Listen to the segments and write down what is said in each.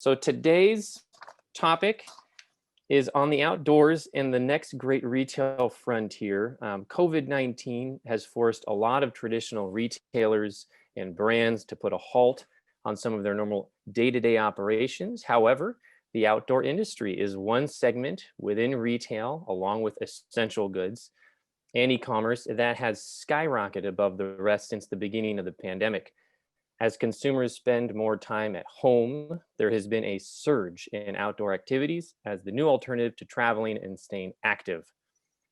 So today's topic is on the outdoors and the next great retail frontier. COVID-19 has forced a lot of traditional retailers and brands to put a halt on some of their normal day-to-day operations. However, the outdoor industry is one segment within retail, along with essential goods and e-commerce, that has skyrocketed above the rest since the beginning of the pandemic. As consumers spend more time at home, there has been a surge in outdoor activities as the new alternative to traveling and staying active.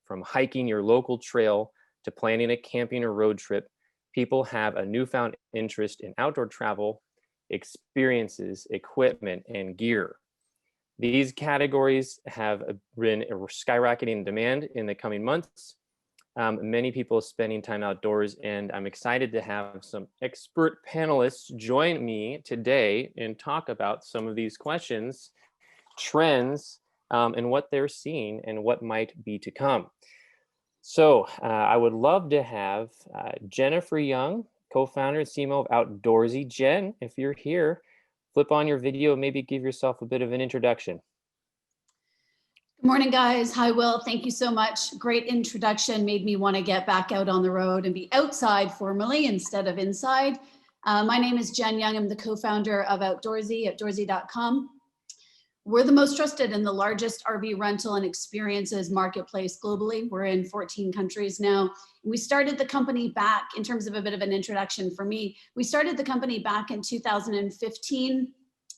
From hiking your local trail to planning a camping or road trip, people have a newfound interest in outdoor travel, experiences, equipment, and gear. These categories have been skyrocketing in demand in the coming months. Many people spending time outdoors, and I'm excited to have some expert panelists join me today and talk about some of these questions, trends, and what they're seeing and what might be to come. So I would love to have Jennifer Young, co-founder and CMO of Outdoorsy. Jen, if you're here, flip on your video and maybe give yourself a bit of an introduction. Good morning, guys. Hi, Will. Thank you so much. Great introduction. Made me want to get back out on the road and be outside formally instead of inside. My name is Jen Young. I'm the co-founder of Outdoorsy, outdoorsy.com. We're the most trusted and the largest RV rental and experiences marketplace globally. We're in 14 countries now. We started the company back, in terms of a bit of an introduction for me, we started the company back in 2015.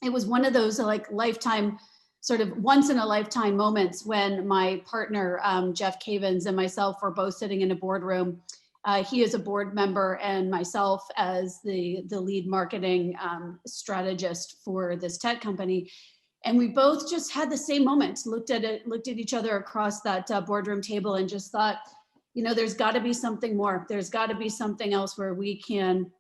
It was one of those lifetime, sort of once in a lifetime moments when my partner, Jeff Cavins, and myself were both sitting in a boardroom. He is a board member and myself as the lead marketing strategist for this tech company. And we both just had the same moment, looked at each other across that boardroom table and just thought, you know, there's got to be something more. There's got to be something else where we can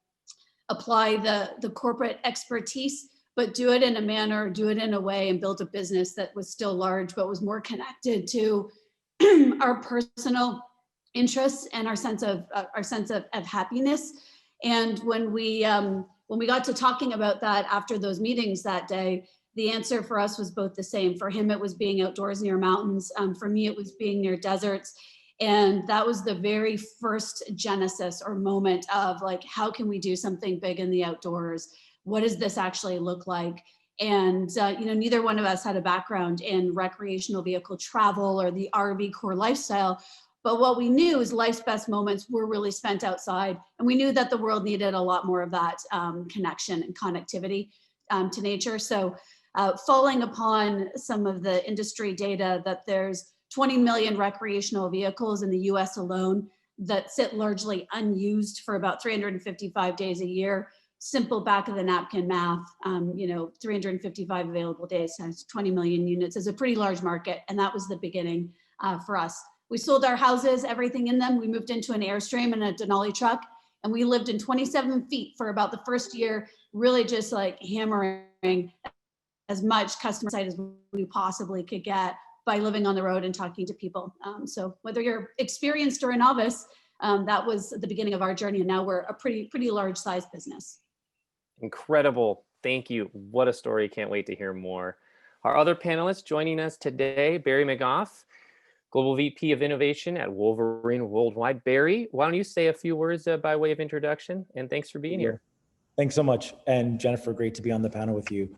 apply the corporate expertise, but do it in a manner, do it in a way, and build a business that was still large, but was more connected to our personal interests and our sense of happiness. And when we got to talking about that after those meetings that day, the answer for us was both the same. For him, it was being outdoors near mountains. For me, it was being near deserts. And that was the very first genesis or moment of like, how can we do something big in the outdoors? What does this actually look like? And you know, neither one of us had a background in recreational vehicle travel or the RV core lifestyle. But what we knew is life's best moments were really spent outside. And we knew that the world needed a lot more of that connection and connectivity to nature. So falling upon some of the industry data that there's 20 million recreational vehicles in the US alone that sit largely unused for about 355 days a year. Simple back of the napkin math, you know, 355 available days times 20 million units is a pretty large market. And that was the beginning for us. We sold our houses, everything in them. We moved into an Airstream and a Denali truck, and we lived in 27 feet for about the first year, really just like hammering as much customer site as we possibly could get by living on the road and talking to people. So whether you're experienced or a novice, that was the beginning of our journey. And now we're a pretty large size business. Incredible. Thank you. What a story. Can't wait to hear more. Our other panelists joining us today, Barry McGough, Global VP of Innovation at Wolverine Worldwide. Barry, why don't you say a few words by way of introduction, and thanks for being here. Thanks so much. And Jennifer, great to be on the panel with you.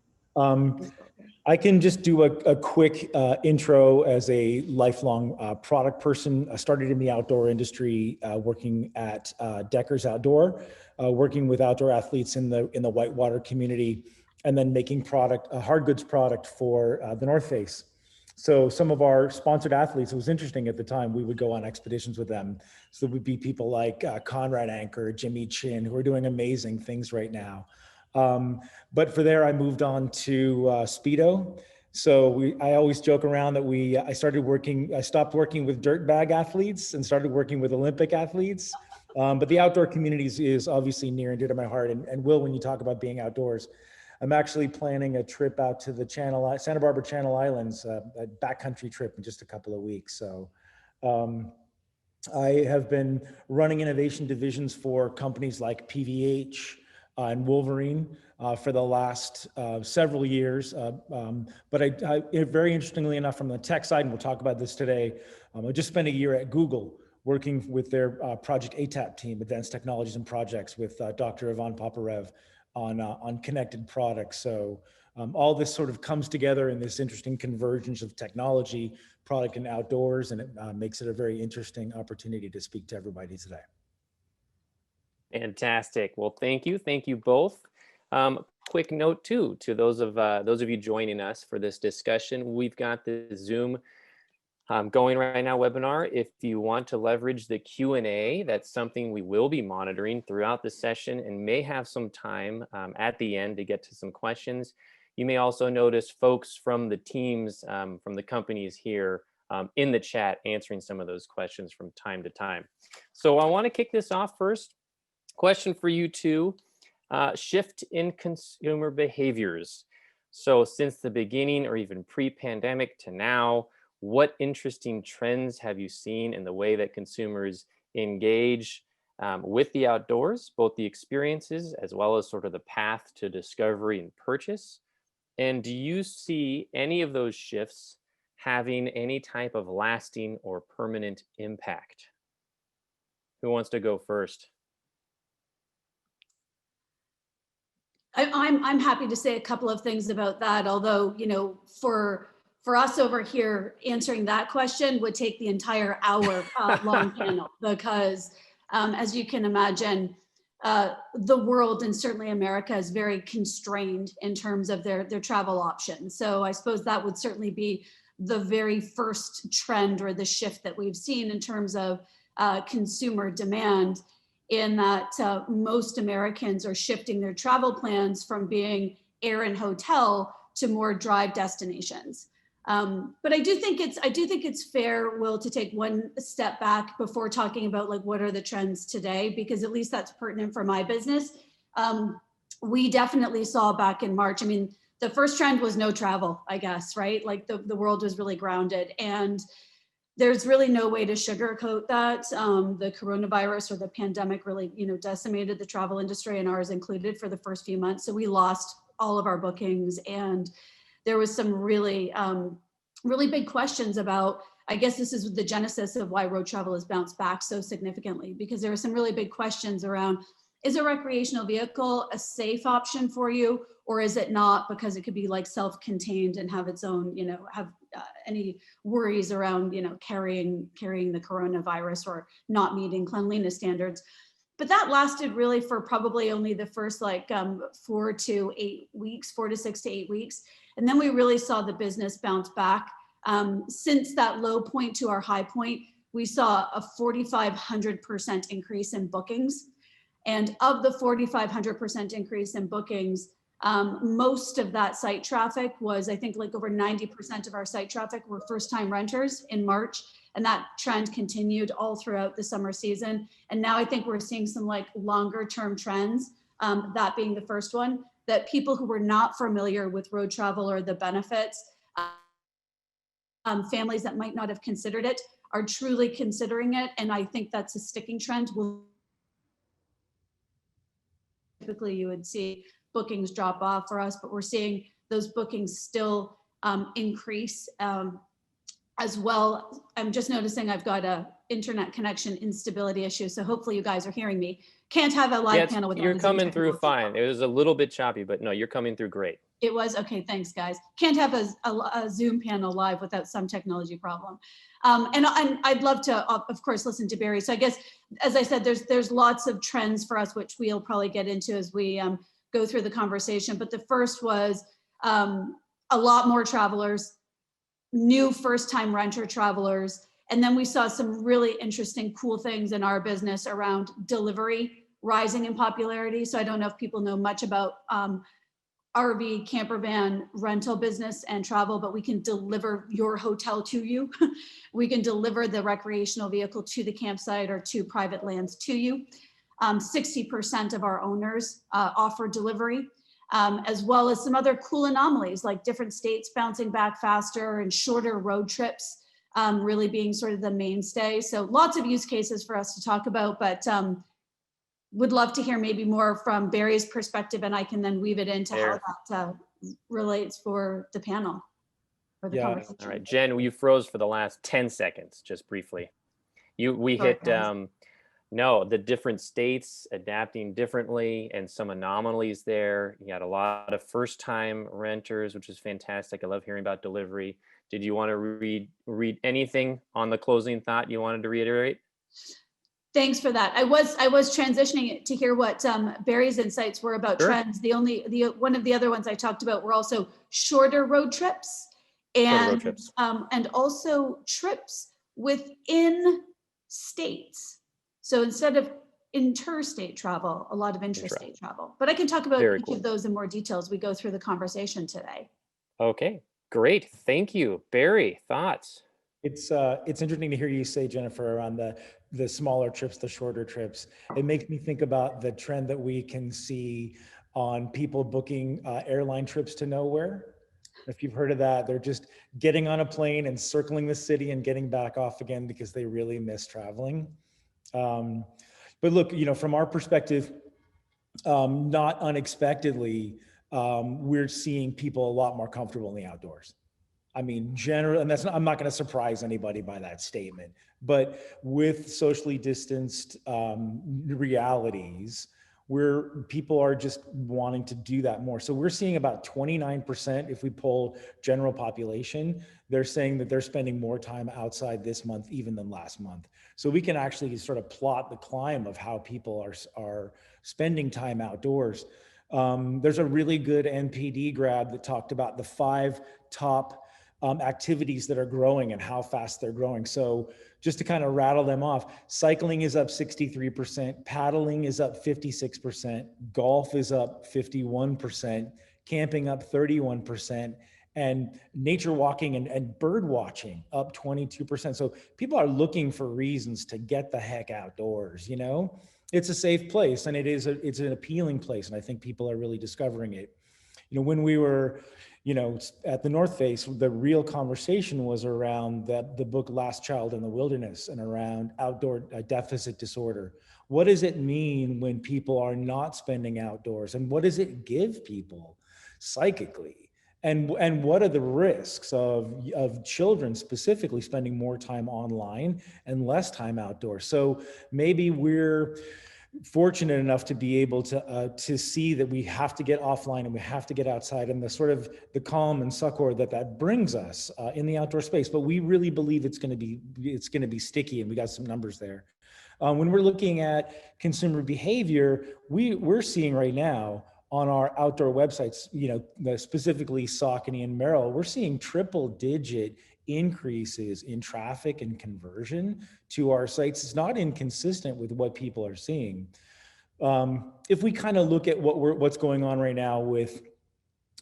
I can just do a quick intro as a lifelong product person. I started in the outdoor industry, working at Deckers Outdoor, working with outdoor athletes in the whitewater community, and then making product, hard goods product for the North Face. So some of our sponsored athletes, it was interesting at the time, we would go on expeditions with them. So there would be people like Conrad Anker, Jimmy Chin, who are doing amazing things right now. But for there, I moved on to Speedo. So I always joke around that I stopped working with dirt bag athletes and started working with Olympic athletes. But the outdoor communities is obviously near and dear to my heart. And Will, when you talk about being outdoors, I'm actually planning a trip out to the Santa Barbara Channel Islands, a backcountry trip in just a couple of weeks. So I have been running innovation divisions for companies like PVH, and Wolverine for the last several years. But very interestingly enough, from the tech side, and we'll talk about this today, I just spent a year at Google working with their Project ATAP team, Advanced Technologies and Projects, with Dr. Ivan Paparev on connected products. So all this sort of comes together in this interesting convergence of technology, product, and outdoors, and it makes it a very interesting opportunity to speak to everybody today. Fantastic. Well, thank you. Thank you both. Quick note too, to those of you joining us for this discussion, we've got the Zoom going right now webinar. If you want to leverage the Q&A, that's something we will be monitoring throughout the session and may have some time at the end to get to some questions. You may also notice folks from the teams, from the companies here in the chat answering some of those questions from time to time. So I want to kick this off first. Question for you two, shift in consumer behaviors. So since the beginning or even pre-pandemic to now, what interesting trends have you seen in the way that consumers engage with the outdoors, both the experiences as well as sort of the path to discovery and purchase? And do you see any of those shifts having any type of lasting or permanent impact? Who wants to go first? I'm happy to say a couple of things about that, although, you know, for us over here, answering that question would take the entire hour long panel, because as you can imagine, the world and certainly America is very constrained in terms of their travel options. So I suppose that would certainly be the very first trend or the shift that we've seen in terms of consumer demand, in that most Americans are shifting their travel plans from being air and hotel to more drive destinations. But I do think it's fair, Will, to take one step back before talking about like what are the trends today, because at least that's pertinent for my business. We definitely saw back in March, I mean, the first trend was no travel, I guess, right? Like the world was really grounded, and there's really no way to sugarcoat that. The coronavirus or the pandemic really, you know, decimated the travel industry, and ours included, for the first few months. So we lost all of our bookings, and there was some really, really big questions about, I guess this is the genesis of why road travel has bounced back so significantly, because there were some really big questions around, is a recreational vehicle a safe option for you, or is it not, because it could be like self-contained and have its own, you know, have any worries around, you know, carrying the coronavirus or not meeting cleanliness standards. But that lasted really for probably only the first like 4 to 8 weeks, 4 to 6 to 8 weeks. And then we really saw the business bounce back. Since that low point to our high point, we saw a 4,500% increase in bookings. And of the 4,500% increase in bookings, most of that site traffic was, I think, like over 90% of our site traffic were first-time renters in March. And that trend continued all throughout the summer season. And now I think we're seeing some like longer term trends, that being the first one, that people who were not familiar with road travel or the benefits, families that might not have considered it, are truly considering it. And I think that's a sticking trend. Typically you would see bookings drop off for us, but we're seeing those bookings still increase as well. I'm just noticing I've got a internet connection instability issue, so hopefully you guys are hearing me. Can't have a live panel with you're coming through fine. It was a little bit choppy, but no, you're coming through great. It was okay. Thanks, guys. Can't have a Zoom panel live without some technology problem. And I'd love to, of course, listen to Barry. So I guess, as I said, there's lots of trends for us, which we'll probably get into as we go through the conversation. But the first was a lot more travelers, new first-time renter travelers. And then we saw some really interesting, cool things in our business around delivery rising in popularity. So I don't know if people know much about RV, camper van rental business and travel, but we can deliver your hotel to you. We can deliver the recreational vehicle to the campsite or to private lands to you. 60% of our owners offer delivery, as well as some other cool anomalies like different states bouncing back faster and shorter road trips really being sort of the mainstay. So lots of use cases for us to talk about, but would love to hear maybe more from Barry's perspective, and I can then weave it into how that relates for the panel or the conversation. All right, Jen, you froze for the last 10 seconds, just briefly. We hit, no, the different states adapting differently and some anomalies there. You had a lot of first-time renters, which is fantastic. I love hearing about delivery. Did you want to read anything on the closing thought you wanted to reiterate? Thanks for that. I was transitioning to hear what Barry's insights were about trends. One of the other ones I talked about were also shorter road trips and also trips within states. So instead of interstate travel, a lot of intrastate travel. But I can talk about each of those in more detail as we go through the conversation today. Okay, great. Thank you. Barry, thoughts? It's interesting to hear you say, Jennifer, around the smaller trips, the shorter trips. It makes me think about the trend that we can see on people booking airline trips to nowhere. If you've heard of that, they're just getting on a plane and circling the city and getting back off again because they really miss traveling. But look, from our perspective, not unexpectedly, we're seeing people a lot more comfortable in the outdoors. I mean, generally, and I'm not going to surprise anybody by that statement, but with socially distanced realities, where people are just wanting to do that more. So we're seeing about 29%, if we poll general population, they're saying that they're spending more time outside this month even than last month. So we can actually sort of plot the climb of how people are spending time outdoors. There's a really good NPD grab that talked about the 5 top activities that are growing and how fast they're growing. So just to kind of rattle them off, cycling is up 63%, paddling is up 56%, golf is up 51%, camping up 31%, and nature walking and bird watching up 22%. So people are looking for reasons to get the heck outdoors, It's a safe place, and it's an appealing place, and I think people are really discovering it. When we were at the North Face, the real conversation was around the book Last Child in the Wilderness and around outdoor deficit disorder. What does it mean when people are not spending outdoors, and what does it give people psychically? And what are the risks of children specifically spending more time online and less time outdoors? So maybe we're fortunate enough to be able to see that we have to get offline and we have to get outside, and the sort of the calm and succor that brings us in the outdoor space. But we really believe it's going to be sticky, and we got some numbers there. When we're looking at consumer behavior, we're seeing right now on our outdoor websites, specifically Saucony and Merrill, we're seeing triple-digit increases in traffic and conversion to our sites. It's not inconsistent with what people are seeing. If we kind of look at what's going on right now with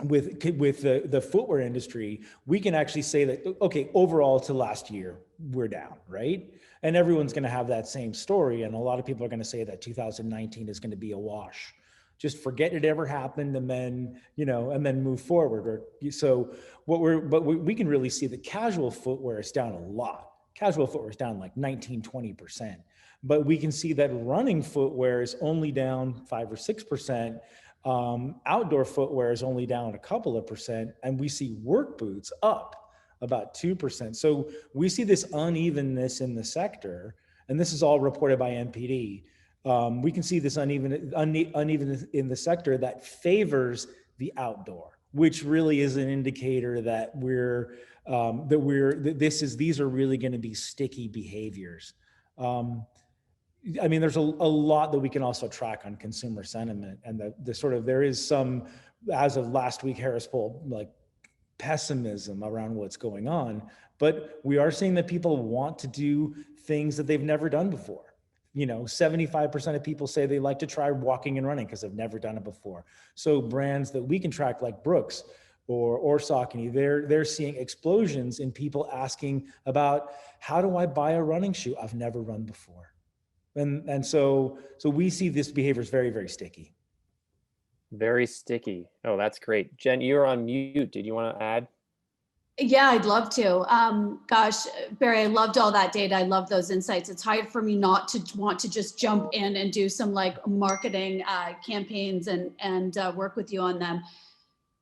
the footwear industry, we can actually say that, okay, overall to last year, we're down, right? And everyone's going to have that same story. And a lot of people are going to say that 2019 is going to be a wash. Just forget it ever happened, and then, and then move forward. So we can really see that casual footwear is down a lot. Casual footwear is down like 19-20%. But we can see that running footwear is only down 5 or 6%. Outdoor footwear is only down a couple of percent, and we see work boots up about 2%. So we see this unevenness in the sector, and this is all reported by NPD. We can see this unevenness in the sector that favors the outdoor, which really is an indicator that these are really going to be sticky behaviors. There's a lot that we can also track on consumer sentiment, and there is some, as of last week, Harris poll, like pessimism around what's going on, but we are seeing that people want to do things that they've never done before. 75% of people say they like to try walking and running because they've never done it before. So brands that we can track, like Brooks or Saucony, they're seeing explosions in people asking about, how do I buy a running shoe? I've never run before. And so we see this behavior is very, very sticky. Very sticky. Oh, that's great. Jen, you're on mute. Did you want to add? Yeah, I'd love to. Gosh, Barry, I loved all that data. I love those insights. It's hard for me not to want to just jump in and do some like marketing campaigns and work with you on them.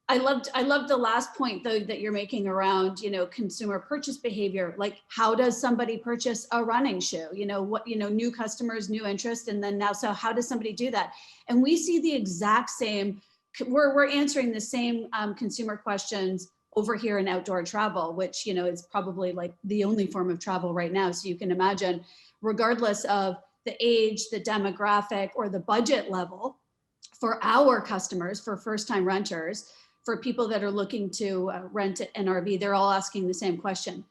I loved the last point though that you're making around, consumer purchase behavior. Like, how does somebody purchase a running shoe? New customers, new interest, and then now, so how does somebody do that? And we see the exact same. We're answering the same consumer questions over here in outdoor travel, which is probably like the only form of travel right now. So you can imagine, regardless of the age, the demographic, or the budget level, for our customers, for first-time renters, for people that are looking to rent an RV, they're all asking the same question.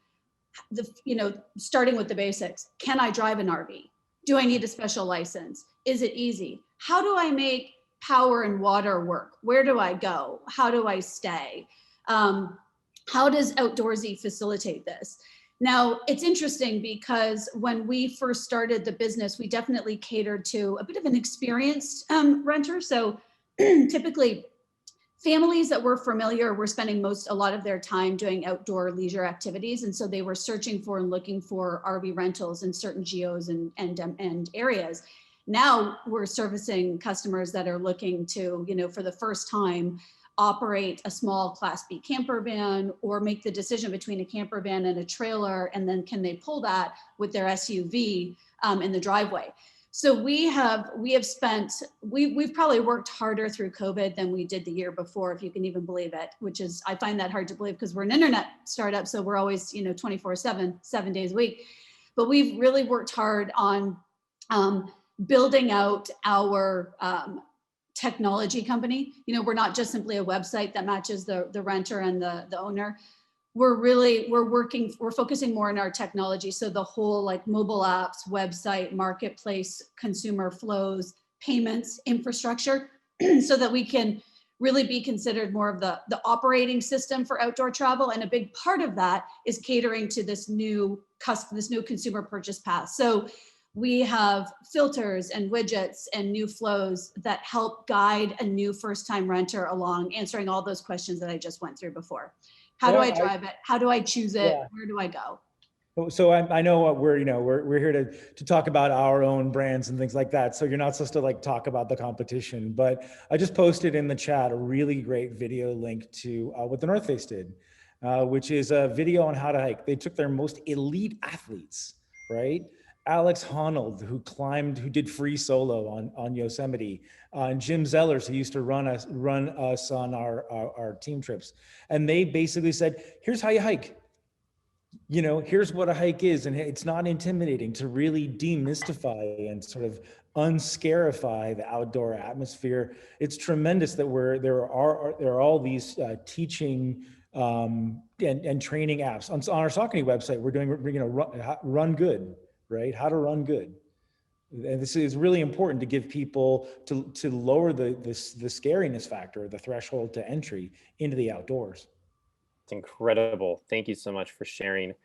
Starting with the basics: can I drive an RV? Do I need a special license? Is it easy? How do I make power and water work? Where do I go? How do I stay? How does Outdoorsy facilitate this? Now, it's interesting because when we first started the business, we definitely catered to a bit of an experienced renter. So typically, families that were familiar were spending a lot of their time doing outdoor leisure activities. And so they were searching for and looking for RV rentals in certain geos and areas. Now we're servicing customers that are looking to, for the first time, operate a small Class B camper van, or make the decision between a camper van and a trailer, and then can they pull that with their SUV in the driveway. So we've probably worked harder through COVID than we did the year before, if you can even believe it, which is, I find that hard to believe because we're an internet startup. So we're always, 24/7, 7 days a week. But we've really worked hard on building out our technology company. We're not just simply a website that matches the renter and the owner. We're focusing more on our technology. So the whole like mobile apps, website, marketplace, consumer flows, payments, infrastructure, so that we can really be considered more of the operating system for outdoor travel. And a big part of that is catering to this new consumer purchase path. So we have filters and widgets and new flows that help guide a new first-time renter along, answering all those questions that I just went through before. How do I drive it? How do I choose it? Yeah. Where do I go? So I know what we're here to talk about our own brands and things like that. So you're not supposed to like talk about the competition, but I just posted in the chat a really great video link to what the North Face did, which is a video on how to hike. They took their most elite athletes, right? Alex Honnold, who did free solo on Yosemite, and Jim Zellers, who used to run us on our team trips. And they basically said, here's how you hike. Here's what a hike is. And it's not intimidating, to really demystify and sort of unscarify the outdoor atmosphere. It's tremendous that there are all these teaching and training apps. On our Saucony website, we're doing run good. Right? How to run good. And this is really important to give people to lower the scariness factor, the threshold to entry into the outdoors. It's incredible. Thank you so much for sharing.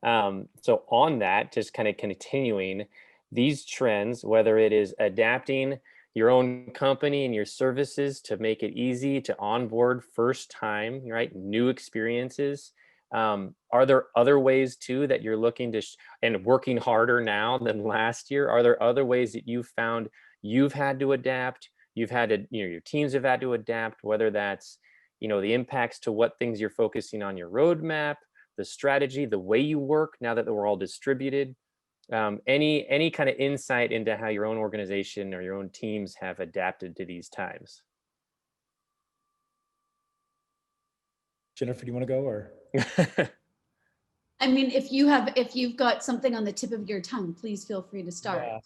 So on that, just kind of continuing these trends, whether it is adapting your own company and your services to make it easy to onboard first time, right? New experiences. Are there other ways too that you're looking to and working harder now than last year? Are there other ways that you've found you've had to adapt? You've had to, your teams have had to adapt, whether that's, the impacts to what things you're focusing on your roadmap, the strategy, the way you work now that we're all distributed. Any kind of insight into how your own organization or your own teams have adapted to these times? Jennifer, do you want to go or? I mean, if you've got something on the tip of your tongue, please feel free to start. Yeah.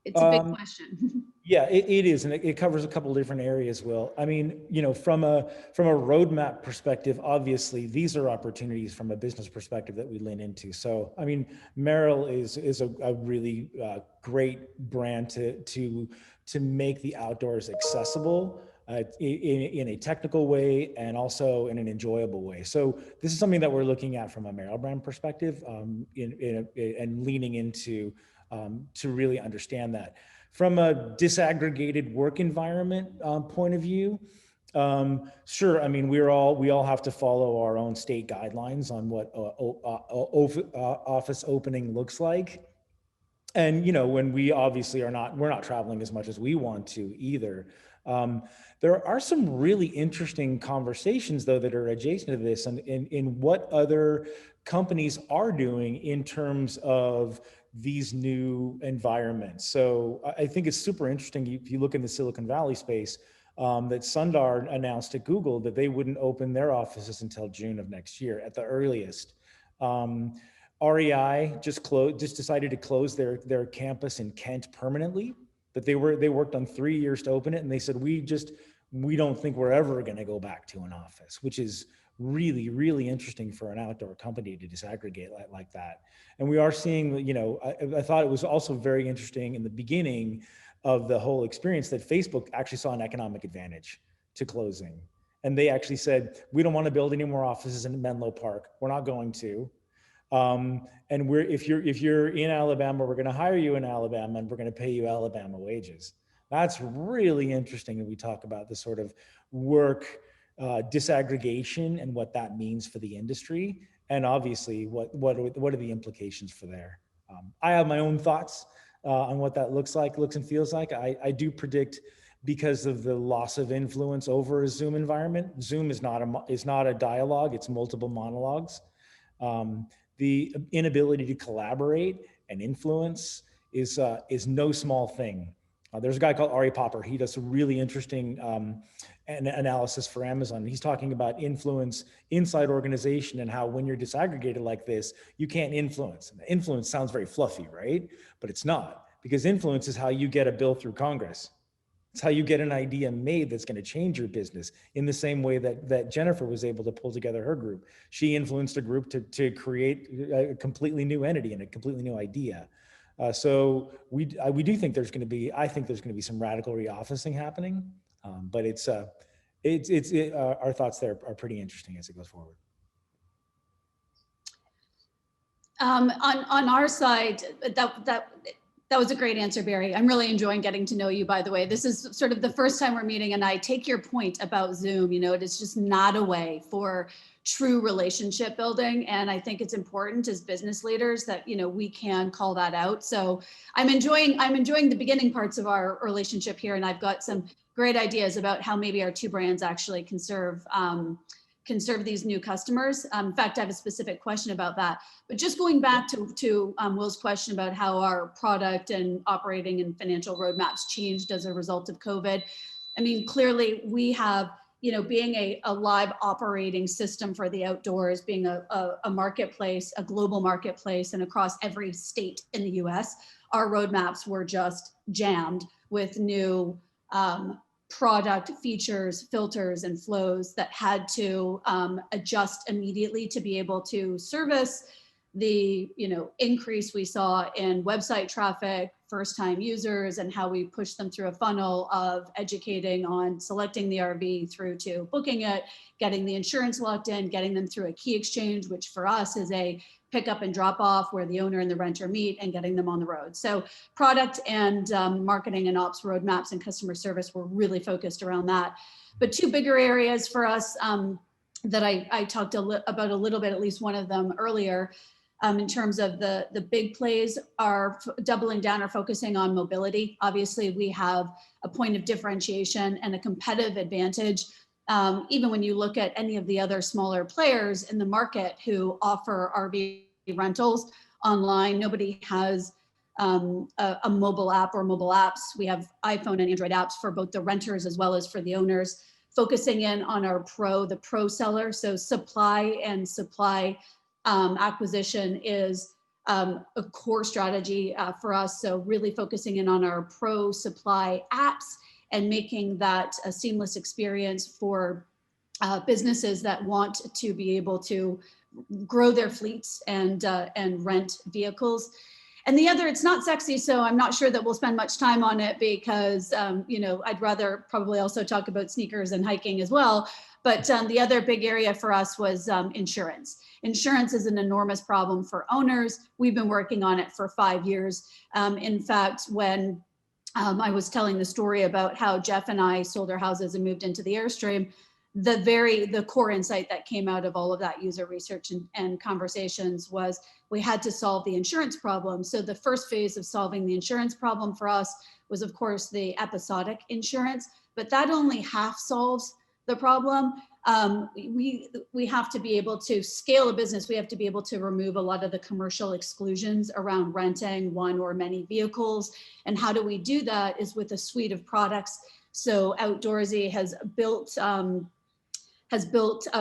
It's a big question. Yeah, it is, and it covers a couple of different areas, Will. I mean, from a roadmap perspective, obviously these are opportunities from a business perspective that we lean into. So, I mean, Merrill is a really great brand to make the outdoors accessible. In a technical way and also in an enjoyable way. So this is something that we're looking at from a Merrill brand perspective, and leaning into to really understand that. From a disaggregated work environment point of view, Sure. I mean, we all have to follow our own state guidelines on what office opening looks like. And, when we obviously we're not traveling as much as we want to either. There are some really interesting conversations though that are adjacent to this, and in what other companies are doing in terms of these new environments. So I think it's super interesting. If you look in the Silicon Valley space, that Sundar announced at Google that they wouldn't open their offices until June of next year at the earliest. REI just decided to close their campus in Kent permanently, but they worked on 3 years to open it, and they said we don't think we're ever going to go back to an office, which is really, really interesting for an outdoor company to disaggregate like that. And we are seeing, I thought it was also very interesting in the beginning of the whole experience that Facebook actually saw an economic advantage to closing. And they actually said, we don't want to build any more offices in Menlo Park. We're not going to. And if you're in Alabama, we're going to hire you in Alabama, and we're going to pay you Alabama wages. That's really interesting. And we talk about the sort of work disaggregation and what that means for the industry, and obviously what are the implications for there. I have my own thoughts on what that looks and feels like. I do predict, because of the loss of influence over a Zoom environment. Zoom is not a dialogue; it's multiple monologues. The inability to collaborate and influence is no small thing. There's a guy called Ari Popper. He does a really interesting analysis for Amazon. He's talking about influence inside organization, and how when you're disaggregated like this, you can't influence. And influence sounds very fluffy, right? But it's not, because influence is how you get a bill through Congress. It's how you get an idea made that's going to change your business, in the same way that Jennifer was able to pull together her group. She influenced a group to create a completely new entity and a completely new idea. So we do think there's going to be, I think there's going to be some radical reofficing happening, but our thoughts there are pretty interesting as it goes forward. On our side, that was a great answer, Barry. I'm really enjoying getting to know you, by the way. This is sort of the first time we're meeting, and I take your point about Zoom. It is just not a way for true relationship building. And I think it's important as business leaders that, we can call that out. So I'm enjoying the beginning parts of our relationship here. And I've got some great ideas about how maybe our two brands actually can serve these new customers. In fact, I have a specific question about that. But just going back to Will's question about how our product and operating and financial roadmaps changed as a result of COVID. I mean, clearly we have, being a live operating system for the outdoors, being a marketplace, a global marketplace, and across every state in the US, our roadmaps were just jammed with new product features, filters, and flows that had to adjust immediately to be able to service the increase we saw in website traffic, first-time users, and how we push them through a funnel of educating on selecting the RV through to booking it, getting the insurance locked in, getting them through a key exchange, which for us is a pick up and drop off where the owner and the renter meet, and getting them on the road. So product and marketing and ops roadmaps and customer service were really focused around that. But two bigger areas for us that I talked about a little bit, at least one of them earlier, in terms of the big plays are doubling down or focusing on mobility. Obviously, we have a point of differentiation and a competitive advantage. Even when you look at any of the other smaller players in the market who offer RV rentals online, nobody has a mobile app or mobile apps. We have iPhone and Android apps for both the renters as well as for the owners, focusing in on the pro seller. So supply acquisition is a core strategy for us. So really focusing in on our pro supply apps and making that a seamless experience for businesses that want to be able to grow their fleets and rent vehicles. And the other, it's not sexy, so I'm not sure that we'll spend much time on it because, I'd rather probably also talk about sneakers and hiking as well. But the other big area for us was insurance. Insurance is an enormous problem for owners. We've been working on it for 5 years. In fact, when I was telling the story about how Jeff and I sold our houses and moved into the Airstream. The core insight that came out of all of that user research and conversations was we had to solve the insurance problem. So the first phase of solving the insurance problem for us was, of course, the episodic insurance, but that only half solves the problem. We have to be able to scale a business. We have to be able to remove a lot of the commercial exclusions around renting one or many vehicles. And how do we do that is with a suite of products. So Outdoorsy has built a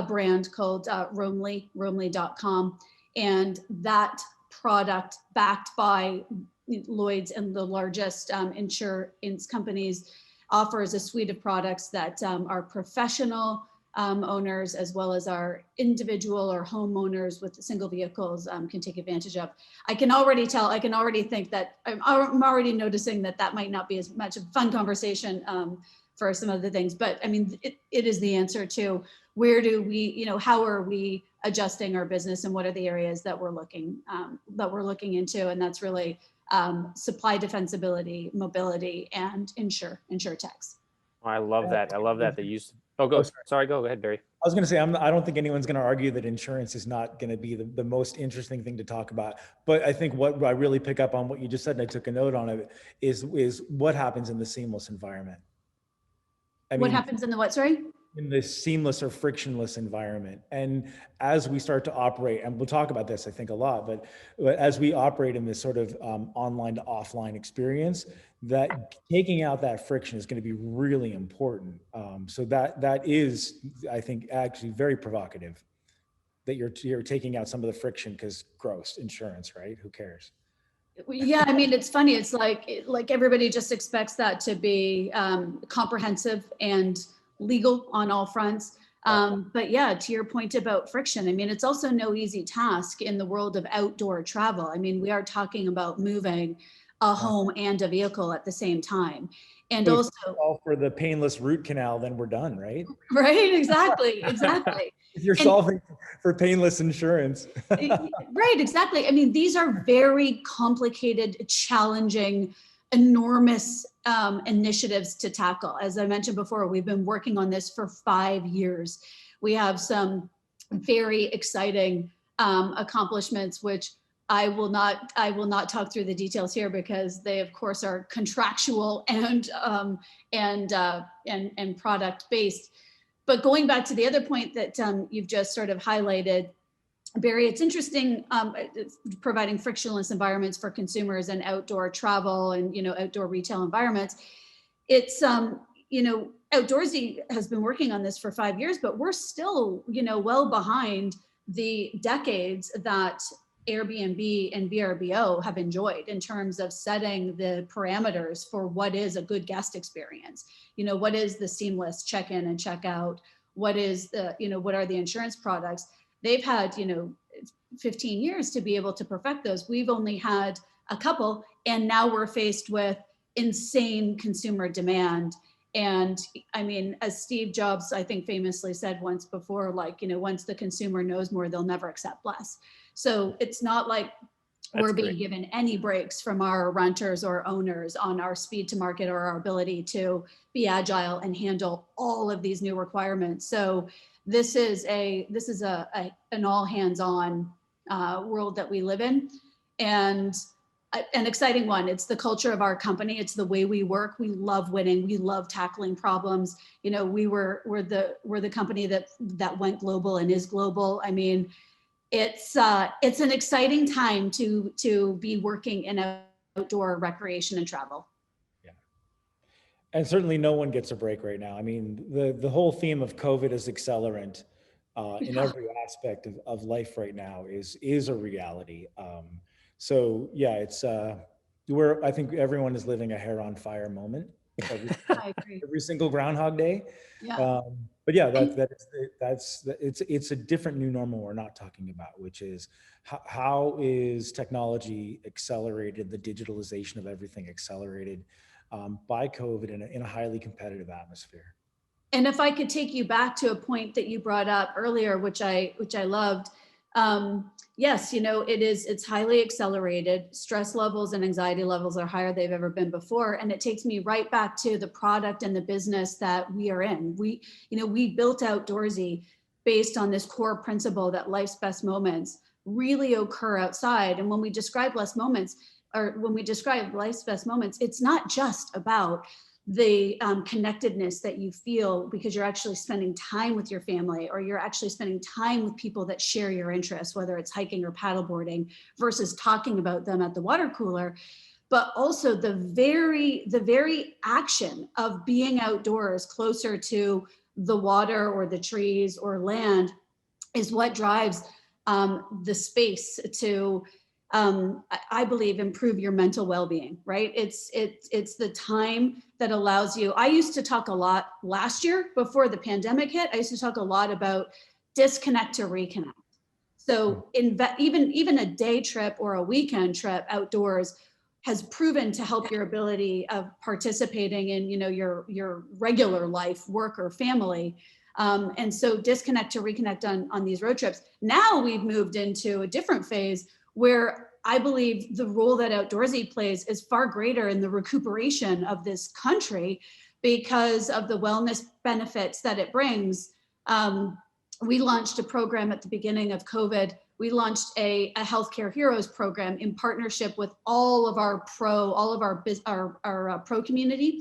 brand called Roamly.com, and that product, backed by Lloyd's and the largest insurance companies, offers a suite of products that our professional owners, as well as our individual or homeowners with single vehicles, can take advantage of. I can already think that I'm already noticing that might not be as much of a fun conversation for some of the things, but I mean, it is the answer to where do we, how are we adjusting our business, and what are the areas that we're looking into, and that's really supply defensibility, mobility, and insure techs. I love that. I love that they use. Oh, go. Sorry, go ahead, Barry. I was going to say, I don't think anyone's going to argue that insurance is not going to be the most interesting thing to talk about. But I think what I really pick up on what you just said, and I took a note on it, is what happens in the seamless environment. What happens in the what, sorry? In this seamless or frictionless environment. And as we start to operate, and we'll talk about this, I think, a lot, but as we operate in this sort of online to offline experience, that taking out that friction is going to be really important. So that is, I think, actually very provocative, that you're taking out some of the friction, because gross insurance, right? Who cares? Yeah, I mean, it's funny. It's like everybody just expects that to be comprehensive and legal on all fronts. But yeah, to your point about friction, I mean, it's also no easy task in the world of outdoor travel. I mean, we are talking about moving a home and a vehicle at the same time. And so also all for the painless root canal, then we're done, right? Right, exactly. If you're solving for painless insurance. Right, exactly. I mean, these are very complicated, challenging, enormous initiatives to tackle. As I mentioned before, we've been working on this for 5 years. We have some very exciting accomplishments, which I will not talk through the details here, because they, of course, are contractual and product based. But going back to the other point that you've just sort of highlighted, Barry, it's interesting, providing frictionless environments for consumers and outdoor travel and, outdoor retail environments. It's, Outdoorsy has been working on this for 5 years, but we're still, well behind the decades that Airbnb and VRBO have enjoyed in terms of setting the parameters for what is a good guest experience. What is the seamless check-in and check-out? What is the, what are the insurance products? They've had, 15 years to be able to perfect those. We've only had a couple, and now we're faced with insane consumer demand. And I mean, as Steve Jobs, I think, famously said once before, once the consumer knows more, they'll never accept less. So it's not like we're being given any breaks from our renters or owners on our speed to market or our ability to be agile and handle all of these new requirements. So this is an all hands on world that we live in, and an exciting one. It's the culture of our company. It's the way we work. We love winning. We love tackling problems. We're the company that went global and is global. I mean, it's an exciting time to be working in outdoor recreation and travel. Yeah, and certainly no one gets a break right now. I mean, the whole theme of COVID as accelerant in every aspect of life right now is a reality. So yeah, it's I think everyone is living a hair on fire moment every single Groundhog Day. Yeah. But yeah, it's a different new normal we're not talking about, which is how is technology accelerated, the digitalization of everything accelerated by COVID in a highly competitive atmosphere. And if I could take you back to a point that you brought up earlier, which I loved, Yes, it's highly accelerated. Stress levels and anxiety levels are higher they've ever been before. And it takes me right back to the product and the business that we are in. We built Outdoorsy based on this core principle that life's best moments really occur outside. And when we describe life's best moments, it's not just about the connectedness that you feel because you're actually spending time with your family, or you're actually spending time with people that share your interests, whether it's hiking or paddleboarding, versus talking about them at the water cooler. But also the very action of being outdoors closer to the water or the trees or land is what drives the space to I believe improve your mental well-being, right? It's the time that allows you. I used to talk a lot last year before the pandemic hit. I used to talk a lot about disconnect to reconnect. So even a day trip or a weekend trip outdoors has proven to help your ability of participating in your regular life, work or family. And so disconnect to reconnect on these road trips. Now we've moved into a different phase where I believe the role that Outdoorsy plays is far greater in the recuperation of this country because of the wellness benefits that it brings. We launched a program at the beginning of COVID. We launched a Healthcare Heroes program in partnership with all of our pro community.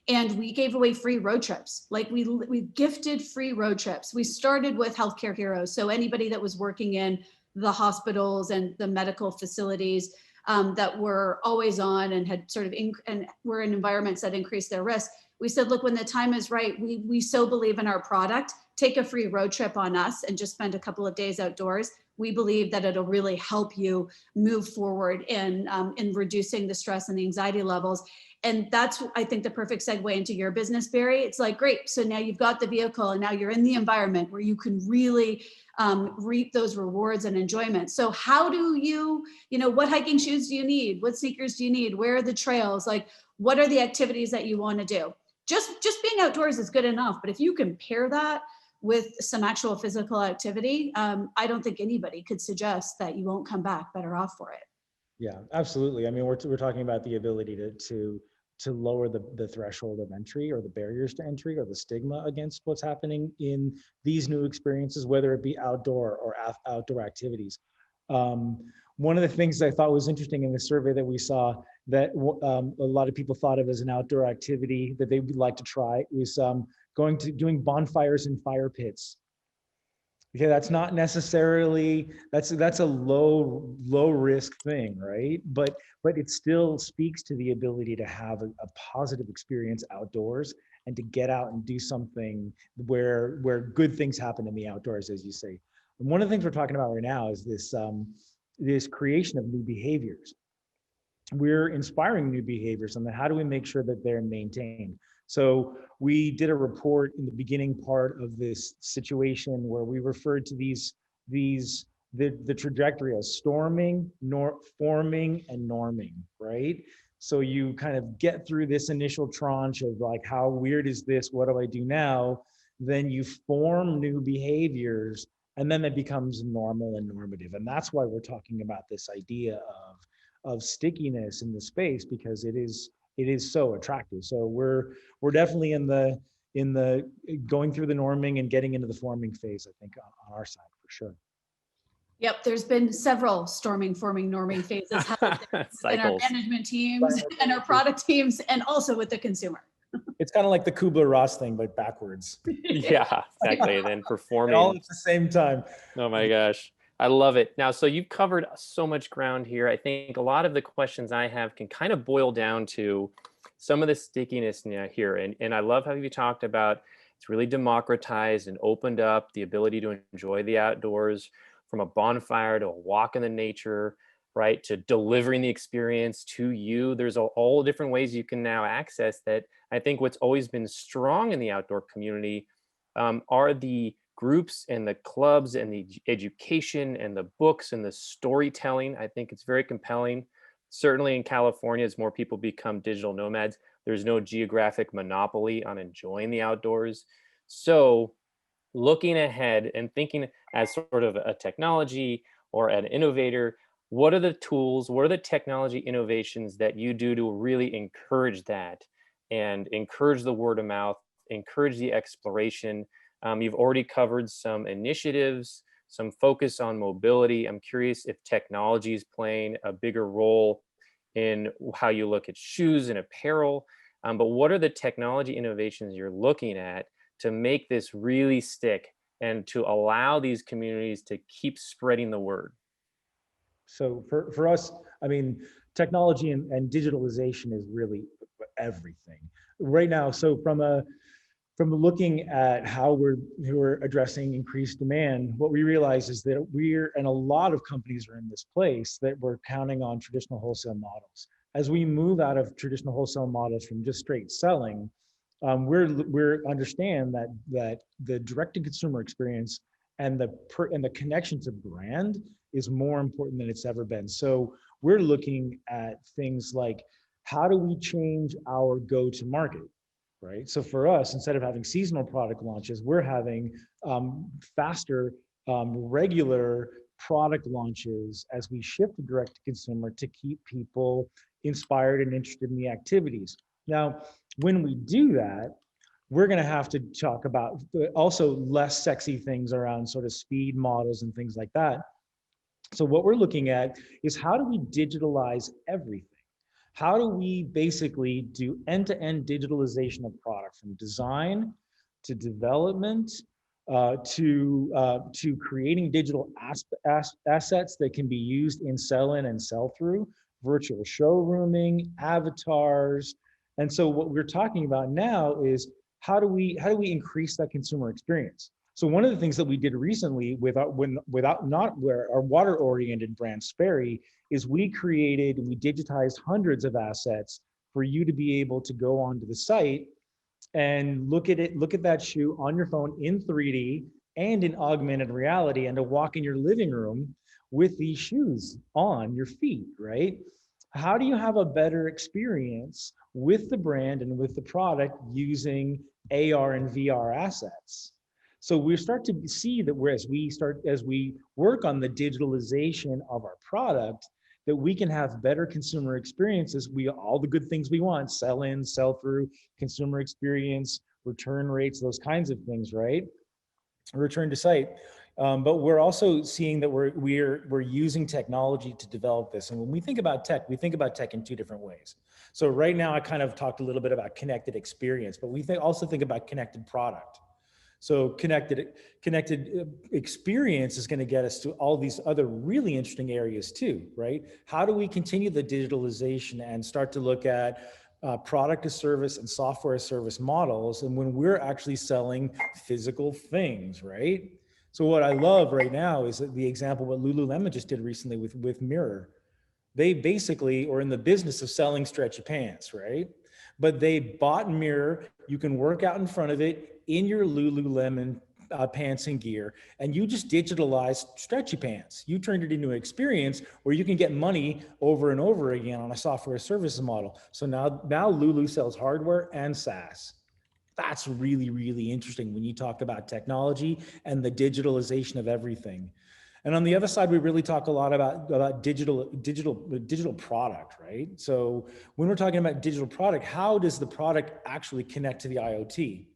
And we gave away free road trips. Like we gifted free road trips. We started with Healthcare Heroes. So anybody that was working in the hospitals and the medical facilities that were always on and had sort of and were in environments that increased their risk. We said, look, when the time is right, we so believe in our product, take a free road trip on us and just spend a couple of days outdoors. We believe that it'll really help you move forward in reducing the stress and the anxiety levels. And that's, I think, the perfect segue into your business, Barry. It's like, great. So now you've got the vehicle and now you're in the environment where you can really reap those rewards and enjoyment. So how do what hiking shoes do you need? What sneakers do you need? Where are the trails? Like, what are the activities that you want to do? Just being outdoors is good enough. But if you can pair that with some actual physical activity, I don't think anybody could suggest that you won't come back better off for it. Yeah, absolutely. I mean, we're talking about the ability to lower the threshold of entry, or the barriers to entry, or the stigma against what's happening in these new experiences, whether it be outdoor or outdoor activities. One of the things I thought was interesting in the survey that we saw that a lot of people thought of as an outdoor activity that they would like to try was doing bonfires in fire pits. Okay, that's not necessarily, that's a low risk thing, right? But it still speaks to the ability to have a positive experience outdoors and to get out and do something where good things happen in the outdoors, as you say. And one of the things we're talking about right now is this creation of new behaviors. We're inspiring new behaviors, and then how do we make sure that they're maintained? So we did a report in the beginning part of this situation where we referred to the trajectory as storming, forming, and norming, right? So you kind of get through this initial tranche of like, how weird is this? What do I do now? Then you form new behaviors, and then it becomes normal and normative. And that's why we're talking about this idea of stickiness in the space, because it is so attractive. So we're definitely in the going through the norming and getting into the forming phase, I think, on our side for sure. Yep, there's been several storming, forming, norming phases in our management teams and our product teams, and also with the consumer. It's kind of like the Kubler-Ross thing, but backwards. Yeah, exactly. And then performing all at the same time. Oh my gosh. I love it. Now, so you've covered so much ground here. I think a lot of the questions I have can kind of boil down to some of the stickiness here. And I love how you talked about it's really democratized and opened up the ability to enjoy the outdoors, from a bonfire to a walk in the nature, right? To delivering the experience to you. There's all different ways you can now access that. I think what's always been strong in the outdoor community are the groups and the clubs and the education and the books and the storytelling. I think it's very compelling. Certainly in California, as more people become digital nomads, there's no geographic monopoly on enjoying the outdoors. So looking ahead and thinking as sort of a technology or an innovator, what are the tools, what are the technology innovations that you do to really encourage that and encourage the word of mouth, encourage the exploration? You've already covered some initiatives, some focus on mobility. I'm curious if technology is playing a bigger role in how you look at shoes and apparel. But what are the technology innovations you're looking at to make this really stick and to allow these communities to keep spreading the word? So for us, I mean, technology and digitalization is really everything right now. So from looking at how we're addressing increased demand, what we realize is that and a lot of companies are in this place that we're counting on traditional wholesale models. As we move out of traditional wholesale models from just straight selling, we're understand that the direct to consumer experience and the connection to brand is more important than it's ever been. So we're looking at things like, how do we change our go-to-market, right? So for us, instead of having seasonal product launches, we're having faster, regular product launches as we shift to direct to consumer to keep people inspired and interested in the activities. Now, when we do that, we're going to have to talk about also less sexy things around sort of speed models and things like that. So what we're looking at is, how do we digitalize everything? How do we basically do end-to-end digitalization of product, from design to development to creating digital assets that can be used in sell-in and sell-through, virtual showrooming, avatars. And so what we're talking about now is, how do we increase that consumer experience? So one of the things that we did recently where our water-oriented brand Sperry is, we digitized hundreds of assets for you to be able to go onto the site and look at that shoe on your phone in 3D and in augmented reality, and to walk in your living room with these shoes on your feet, right? How do you have a better experience with the brand and with the product using AR and VR assets? So we start to see that as we work on the digitalization of our product, that we can have better consumer experiences. All the good things we want: sell in, sell through, consumer experience, return rates, those kinds of things, right? Return to site. But we're also seeing that we're using technology to develop this. And when we think about tech, we think about tech in two different ways. So right now, I kind of talked a little bit about connected experience, but we also think about connected product. So connected experience is going to get us to all these other really interesting areas too, right? How do we continue the digitalization and start to look at product as service and software as service models, and when we're actually selling physical things, right? So what I love right now is the example what Lululemon just did recently with Mirror. They basically are in the business of selling stretchy pants, right? But they bought Mirror. You can work out in front of it in your Lululemon pants and gear, and you just digitalized stretchy pants. You turned it into an experience where you can get money over and over again on a software services model. So now Lulu sells hardware and SaaS. That's really, really interesting when you talk about technology and the digitalization of everything. And on the other side, we really talk a lot about digital product, right? So when we're talking about digital product, how does the product actually connect to the IoT?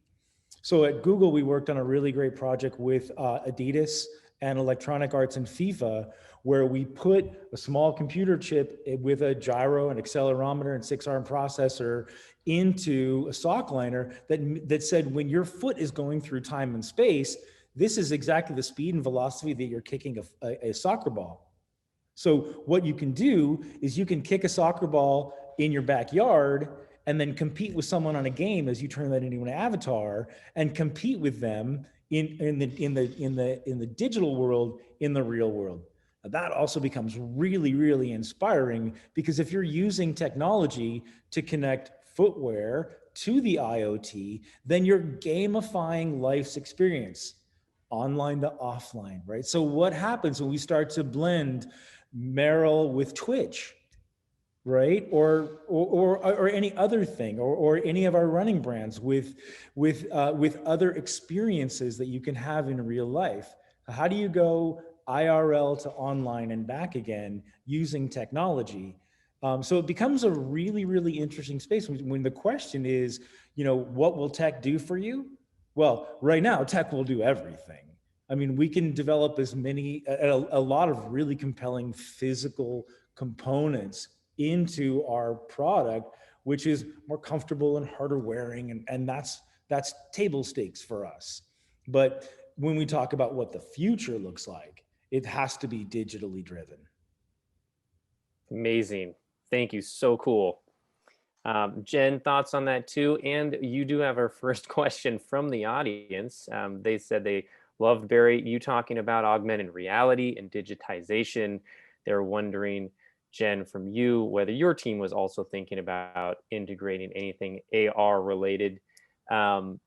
So at Google, we worked on a really great project with Adidas and Electronic Arts and FIFA, where we put a small computer chip with a gyro, an accelerometer, and 6-arm processor into a sock liner that said, when your foot is going through time and space, this is exactly the speed and velocity that you're kicking a soccer ball. So what you can do is you can kick a soccer ball in your backyard and then compete with someone on a game as you turn that into an avatar and compete with them in the digital world, in the real world. Now, that also becomes really, really inspiring, because if you're using technology to connect footwear to the IoT, then you're gamifying life's experience, online to offline, right? So what happens when we start to blend Merrill with Twitch? right? Or any other thing, or any of our running brands with other experiences that you can have in real life. How do you go IRL to online and back again using technology? So it becomes a really, really interesting space when the question is, what will tech do for you? Well, right now, tech will do everything. I mean, we can develop a lot of really compelling physical components into our product, which is more comfortable and harder wearing, and that's table stakes for us. But when we talk about what the future looks like, it has to be digitally driven. Amazing. Thank you. So cool. Jen, thoughts on that too? And you do have our first question from the audience. They said they loved, Barry, you talking about augmented reality and digitization. They're wondering, Jen, from you, whether your team was also thinking about integrating anything AR related. So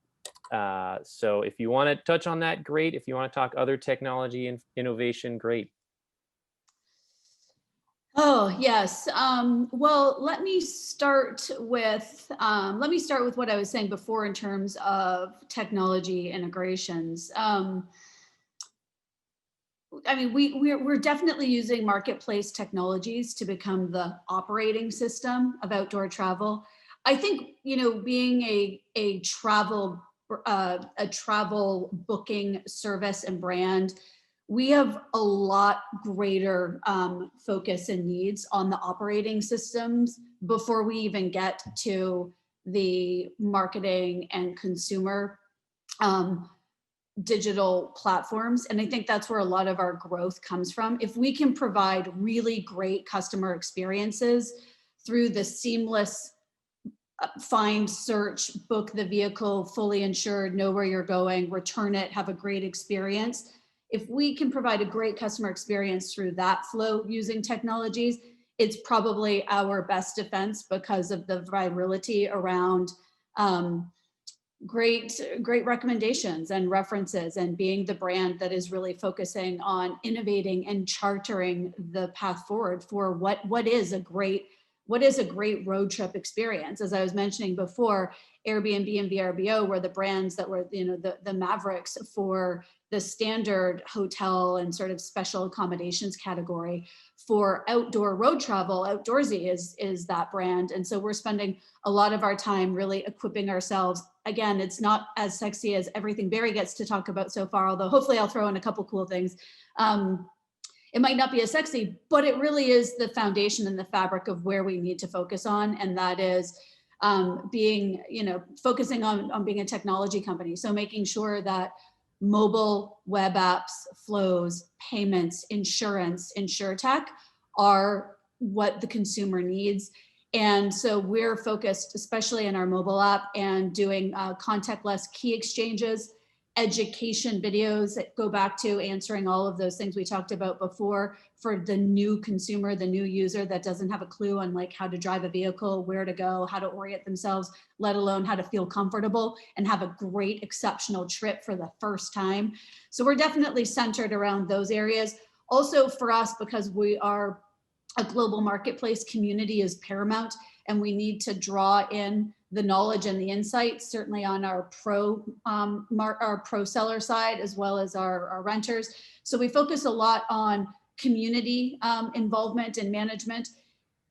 if you want to touch on that, great. If you want to talk other technology and innovation, great. Oh, yes. Well, let me start with what I was saying before in terms of technology integrations. I mean, we're definitely using marketplace technologies to become the operating system of outdoor travel. I think, being a travel booking service and brand, we have a lot greater focus and needs on the operating systems before we even get to the marketing and consumer digital platforms. And I think that's where a lot of our growth comes from. If we can provide really great customer experiences through the seamless find, search, book the vehicle, fully insured, know where you're going, return it, have a great experience. If we can provide a great customer experience through that flow using technologies, it's probably our best defense because of the virality around great recommendations and references, and being the brand that is really focusing on innovating and chartering the path forward for what is a great road trip experience. As I was mentioning before, Airbnb and VRBO were the brands that were, the mavericks for the standard hotel and sort of special accommodations category. For outdoor road travel, Outdoorsy is that brand. And so we're spending a lot of our time really equipping ourselves. Again, it's not as sexy as everything Barry gets to talk about so far, although hopefully I'll throw in a couple cool things. It might not be as sexy, but it really is the foundation and the fabric of where we need to focus on. And that is focusing on being a technology company. So making sure that mobile, web apps, flows, payments, insurance, InsurTech are what the consumer needs. And so we're focused, especially in our mobile app, and doing contactless key exchanges, education videos that go back to answering all of those things we talked about before for the new consumer, the new user that doesn't have a clue on like how to drive a vehicle, where to go, how to orient themselves, let alone how to feel comfortable and have a great, exceptional trip for the first time. So we're definitely centered around those areas. Also for us, because we are a global marketplace, community is paramount, and we need to draw in the knowledge and the insights, certainly on our pro seller side, as well as our renters. So we focus a lot on community involvement and management.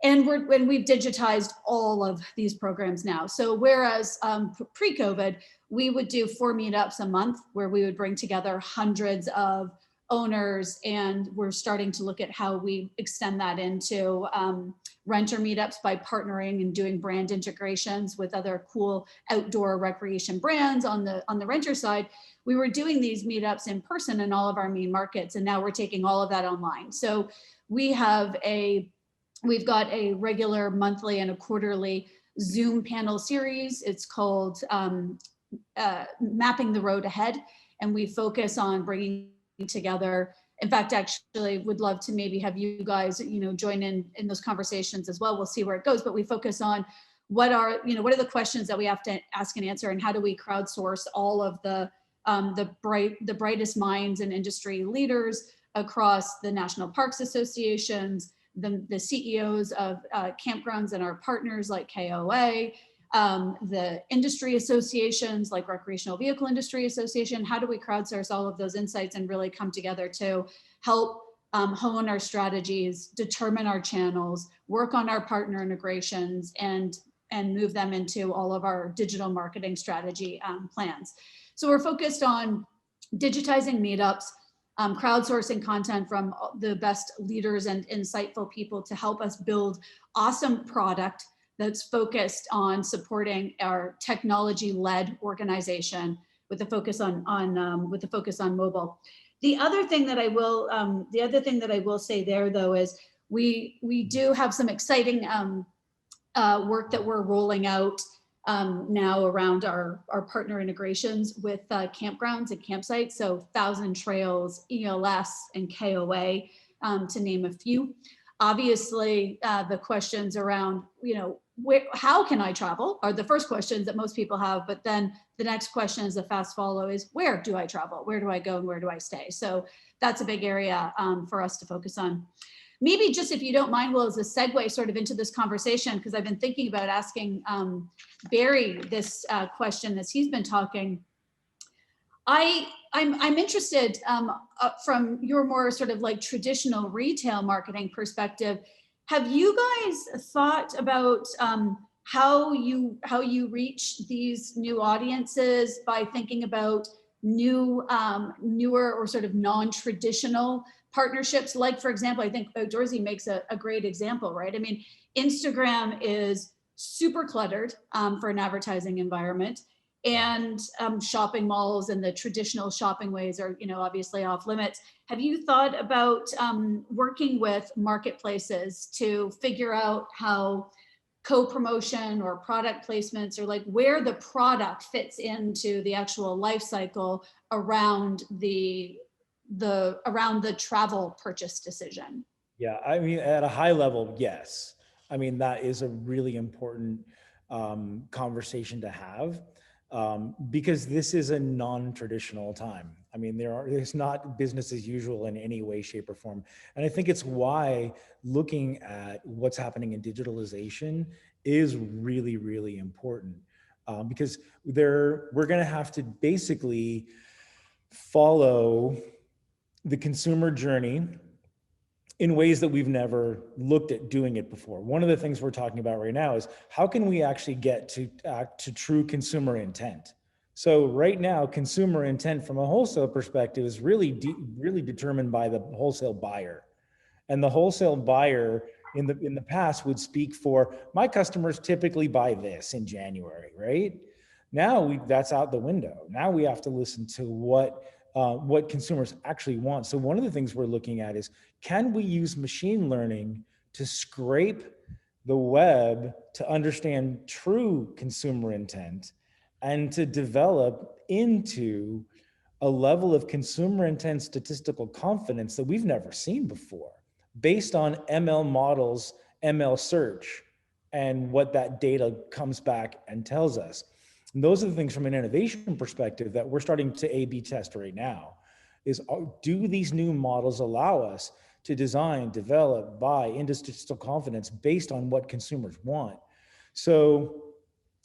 And we've digitized all of these programs now. So whereas pre-COVID, we would do 4 meetups a month where we would bring together hundreds of owners, and we're starting to look at how we extend that into renter meetups by partnering and doing brand integrations with other cool outdoor recreation brands on the renter side. We were doing these meetups in person in all of our main markets, and now we're taking all of that online. So we've got a regular monthly and a quarterly Zoom panel series. It's called Mapping the Road Ahead, and we focus on bringing together. In fact, actually would love to maybe have you guys, join in those conversations as well. We'll see where it goes, but we focus on what are the questions that we have to ask and answer, and how do we crowdsource all of the brightest minds and industry leaders across the national parks associations, the CEOs of campgrounds and our partners like KOA, the industry associations like Recreational Vehicle Industry Association. How do we crowdsource all of those insights and really come together to help hone our strategies, determine our channels, work on our partner integrations, and move them into all of our digital marketing strategy plans. So we're focused on digitizing meetups, crowdsourcing content from the best leaders and insightful people to help us build awesome product that's focused on supporting our technology-led organization with a focus on mobile. The other thing that I will say there though is we do have some exciting work that we're rolling out now around our partner integrations with campgrounds and campsites. So 1,000 Trails, ELS, and KOA, to name a few. Obviously, the questions around, how can I travel are the first questions that most people have, but then the next question is a fast follow is, where do I travel? Where do I go and where do I stay? So that's a big area for us to focus on. Maybe just, if you don't mind, Will, as a segue sort of into this conversation, because I've been thinking about asking Barry this question as he's been talking. I'm interested from your more sort of like traditional retail marketing perspective. Have you guys thought about how you reach these new audiences by thinking about newer or sort of non-traditional partnerships? Like, for example, I think Outdoorsy makes a great example, right? I mean, Instagram is super cluttered for an advertising environment, and shopping malls and the traditional shopping ways are, obviously off limits. Have you thought about working with marketplaces to figure out how co-promotion or product placements, or like where the product fits into the actual life cycle around the travel purchase decision? Yeah, I mean, at a high level, yes. I mean, that is a really important conversation to have, because this is a non-traditional time. I mean, there's not business as usual in any way, shape, or form. And I think it's why looking at what's happening in digitalization is really, really important, because we're going to have to basically follow the consumer journey in ways that we've never looked at doing it before. One of the things we're talking about right now is how can we actually get to true consumer intent? So right now, consumer intent from a wholesale perspective is really determined by the wholesale buyer. And the wholesale buyer in the past would speak for, my customers typically buy this in January, right? Now that's out the window. Now we have to listen to what consumers actually want. So one of the things we're looking at is, can we use machine learning to scrape the web to understand true consumer intent and to develop into a level of consumer intent statistical confidence that we've never seen before, based on ML models, ML search, and what that data comes back and tells us. And those are the things from an innovation perspective that we're starting to A/B test right now, is do these new models allow us to design, develop, buy into statistical confidence based on what consumers want? So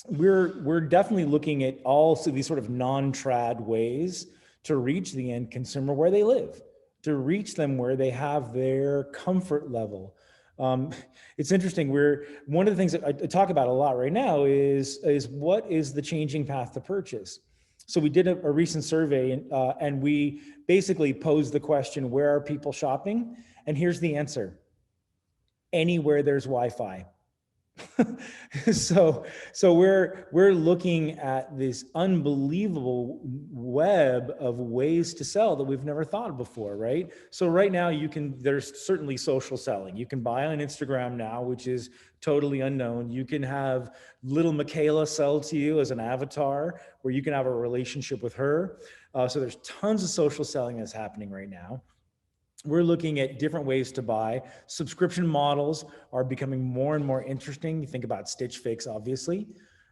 we're definitely looking at all these sort of non-trad ways to reach the end consumer where they live, to reach them where they have their comfort level. It's interesting. One of the things that I talk about a lot right now is what is the changing path to purchase? So we did a recent survey, and we basically posed the question, where are people shopping? And here's the answer: anywhere there's Wi-Fi. So we're looking at this unbelievable web of ways to sell that we've never thought of before, right? So right now there's certainly social selling. You can buy on Instagram now, which is totally unknown. You can have little Michaela sell to you as an avatar where you can have a relationship with her. So there's tons of social selling that's happening right now. We're looking at different ways to buy. Subscription models are becoming more and more interesting. You think about Stitch Fix, obviously.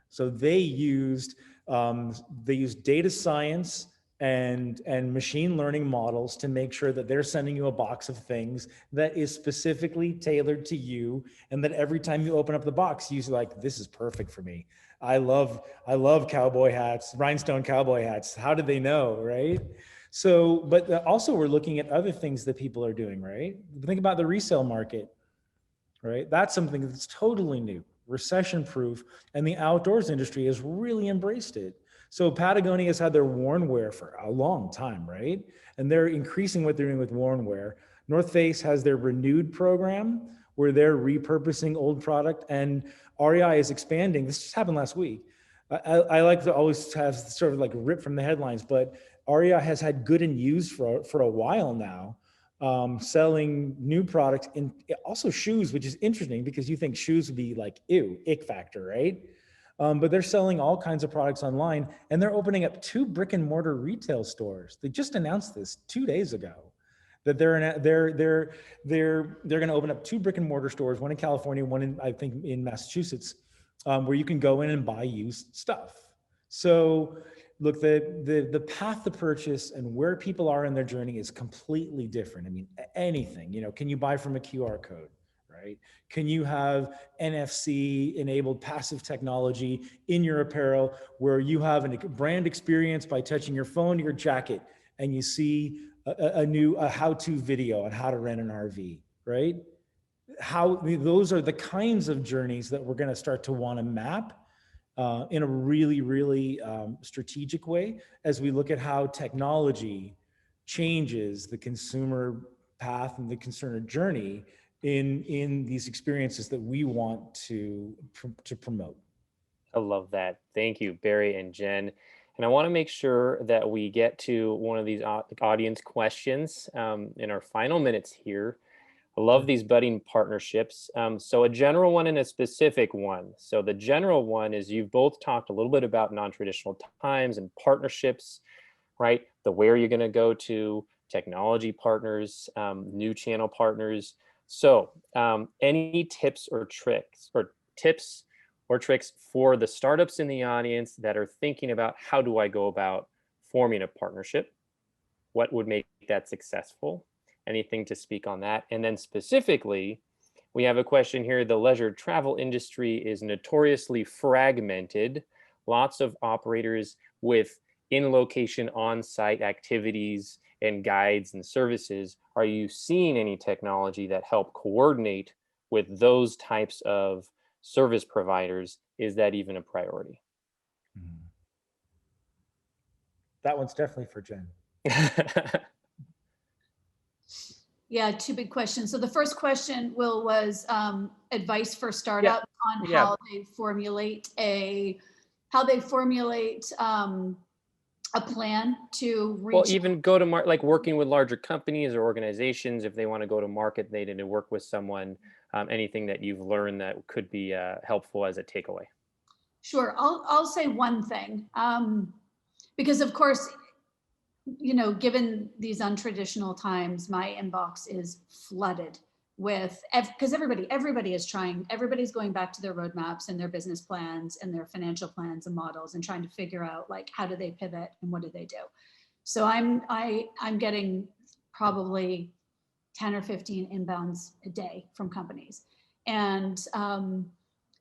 So they used data science and machine learning models to make sure that they're sending you a box of things that is specifically tailored to you, and that every time you open up the box, you're like, this is perfect for me. I love cowboy hats, rhinestone cowboy hats. How did they know, right? So, but also we're looking at other things that people are doing, right? Think about the resale market, right? That's something that's totally new, recession proof, and the outdoors industry has really embraced it. So Patagonia has had their worn wear for a long time, right? And they're increasing what they're doing with worn wear. North Face has their renewed program where they're repurposing old product, and REI is expanding. This just happened last week. I like to always have sort of like rip from the headlines, but REI has had good and used for a while now, selling new products and also shoes, which is interesting because you think shoes would be like, ew, ick factor, right? But they're selling all kinds of products online, and they're opening up 2 brick and mortar retail stores. They just announced this 2 days ago, that they're going to open up 2 brick and mortar stores, one in California, one in, I think, in Massachusetts, where you can go in and buy used stuff. So look, the path to purchase and where people are in their journey is completely different. I mean, anything, can you buy from a QR code, right? Can you have NFC enabled passive technology in your apparel where you have a brand experience by touching your phone to your jacket and you see a new how-to video on how to rent an RV, right? Those are the kinds of journeys that we're going to start to want to map in a really, really strategic way as we look at how technology changes the consumer path and the consumer journey in these experiences that we want to promote. I love that. Thank you, Barry and Jen. And I want to make sure that we get to one of these audience questions in our final minutes here. I love these budding partnerships. So a general one and a specific one. So the general one is you've both talked a little bit about non-traditional times and partnerships, right? The where you're going to go to, technology partners, new channel partners. So any tips or tricks for the startups in the audience that are thinking about how do I go about forming a partnership? What would make that successful? Anything to speak on that? And then specifically, we have a question here. The leisure travel industry is notoriously fragmented. Lots of operators with in-location on-site activities and guides and services. Are you seeing any technology that help coordinate with those types of service providers? Is that even a priority? That one's definitely for Jen. Yeah, 2 big questions. So the first question, Will, was advice for startups on how they formulate a plan to reach. Well, even go to market, like working with larger companies or organizations, if they want to go to market, they need to work with someone. Anything that you've learned that could be helpful as a takeaway? Sure, I'll say one thing, because of course, given these untraditional times, my inbox is flooded with, because everybody is trying, everybody's going back to their roadmaps and their business plans and their financial plans and models and trying to figure out like, how do they pivot and what do they do? So I'm getting probably 10 or 15 inbounds a day from companies. And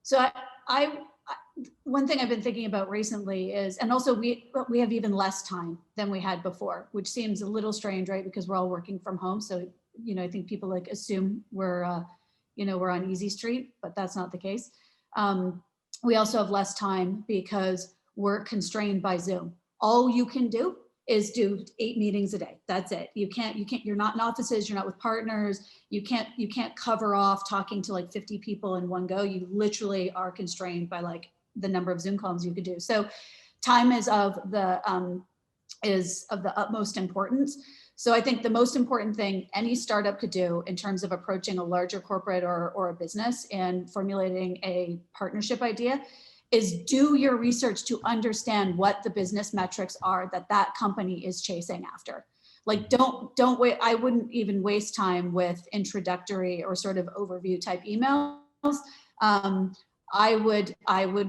so one thing I've been thinking about recently is, and also we have even less time than we had before, which seems a little strange, right? Because we're all working from home. So, I think people like assume we're on easy street, but that's not the case. We also have less time because we're constrained by Zoom. All you can do is do 8 meetings a day. That's it. You're not in offices, you're not with partners. You can't cover off talking to like 50 people in one go. You literally are constrained by like the number of Zoom calls you could do. So time is of the utmost importance. So I think the most important thing any startup could do in terms of approaching a larger corporate or a business and formulating a partnership idea is do your research to understand what the business metrics are that company is chasing after. Like don't wait. I wouldn't even waste time with introductory or sort of overview type emails. I would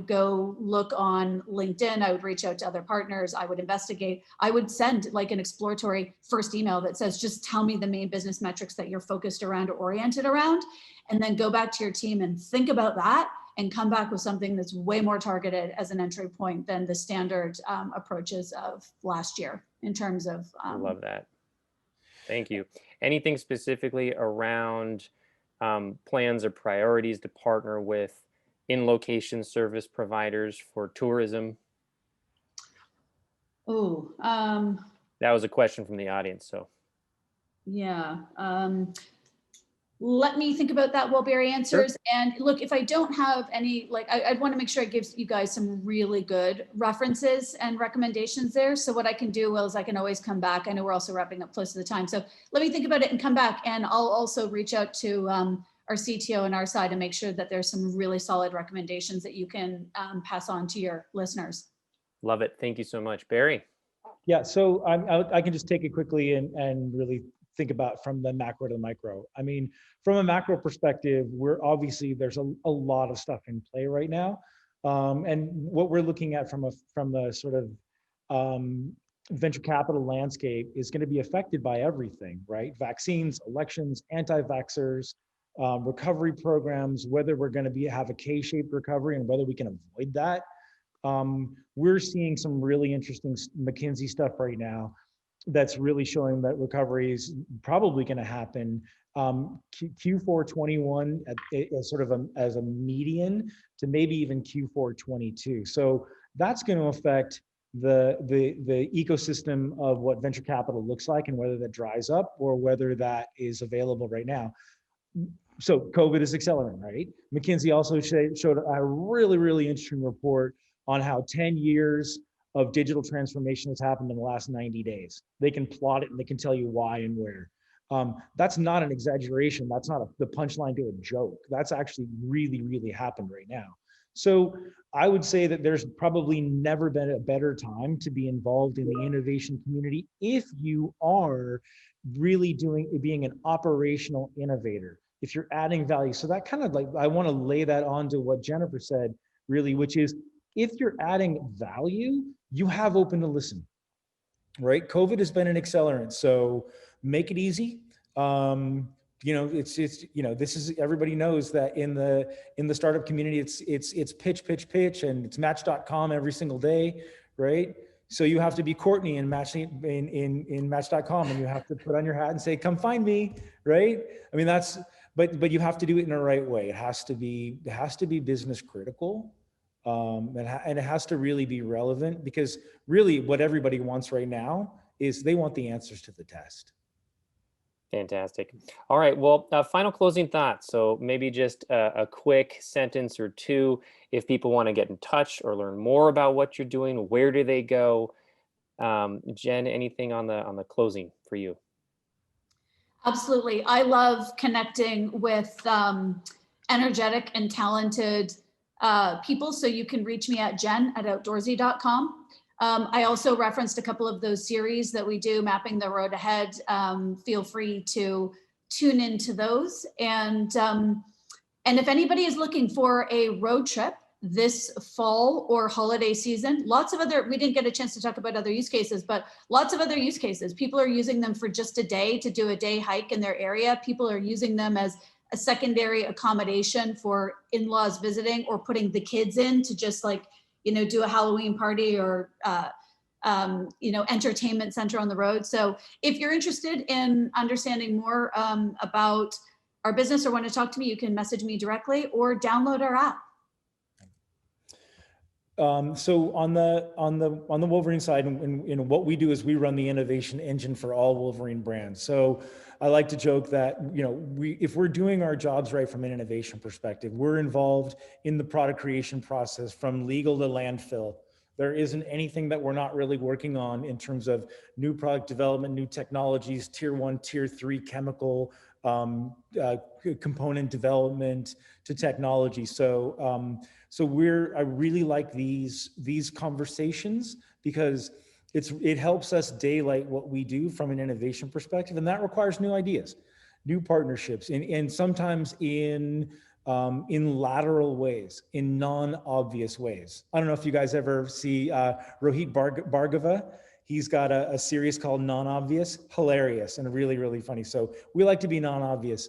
go look on LinkedIn. I would reach out to other partners. I would investigate. I would send like an exploratory first email that says, just tell me the main business metrics that you're focused around or oriented around, and then go back to your team and think about that and come back with something that's way more targeted as an entry point than the standard approaches of last year in terms of. I love that. Thank you. Anything specifically around plans or priorities to partner with in-location service providers for tourism? Oh, that was a question from the audience. So yeah. Let me think about that while Barry answers. Sure. And look, if I don't have any, like, I'd want to make sure I give you guys some really good references and recommendations there. So what I can do is I can always come back. I know we're also wrapping up close to the time. So let me think about it and come back. And I'll also reach out to our CTO and our side and make sure that there's some really solid recommendations that you can pass on to your listeners. Love it. Thank you so much. Barry. Yeah, so I can just take it quickly and really think about from the macro to the micro. I mean, from a macro perspective, there's a lot of stuff in play right now. And what we're looking at from the sort of venture capital landscape is going to be affected by everything, right? Vaccines, elections, anti-vaxxers, recovery programs, whether we're going to have a K-shaped recovery and whether we can avoid that. We're seeing some really interesting McKinsey stuff right now that's really showing that recovery is probably going to happen Q4 21 as sort of as a median to maybe even Q4 22. So that's going to affect the ecosystem of what venture capital looks like and whether that dries up or whether that is available right now. So COVID is accelerating, right? McKinsey also showed a really, really interesting report on how 10 years of digital transformation has happened in the last 90 days. They can plot it and they can tell you why and where. That's not an exaggeration. That's not the punchline to a joke. That's actually really, really happened right now. So I would say that there's probably never been a better time to be involved in the innovation community if you are really being an operational innovator, if you're adding value. So that kind of like, I want to lay that onto what Jennifer said, really, which is if you're adding value, you have open to listen, right? COVID has been an accelerant, so make it easy. This is, everybody knows that in the startup community, it's pitch, and it's match.com every single day, right? So you have to be Courtney in match.com, and you have to put on your hat and say, come find me, right? I mean, but you have to do it in the right way. It has to be business critical. And it has to really be relevant, because really what everybody wants right now is they want the answers to the test. Fantastic. All right. Well, final closing thoughts. So maybe just a quick sentence or two. If people want to get in touch or learn more about what you're doing, where do they go? Jen, anything on the closing for you? Absolutely. I love connecting with energetic and talented people. So you can reach me at jen@outdoorsy.com. I also referenced a couple of those series that we do, Mapping the Road Ahead. Feel free to tune into those. And if anybody is looking for a road trip this fall or holiday season, we didn't get a chance to talk about other use cases, but lots of other use cases. People are using them for just a day to do a day hike in their area. People are using them as a secondary accommodation for in-laws visiting, or putting the kids in to just do a Halloween party or, entertainment center on the road. So if you're interested in understanding more about our business or want to talk to me, you can message me directly or download our app. So on the Wolverine side, and what we do is we run the innovation engine for all Wolverine brands. So I like to joke that, if we're doing our jobs right from an innovation perspective, we're involved in the product creation process from legal to landfill. There isn't anything that we're not really working on in terms of new product development, new technologies, tier 1, tier 3 chemical, component development to technology. So I really like these conversations, because it helps us daylight what we do from an innovation perspective, and that requires new ideas, new partnerships, and sometimes in in lateral ways, in non-obvious ways. I don't know if you guys ever see Rohit Bhargava. He's got a series called Non-Obvious, hilarious and really, really funny. So we like to be non-obvious.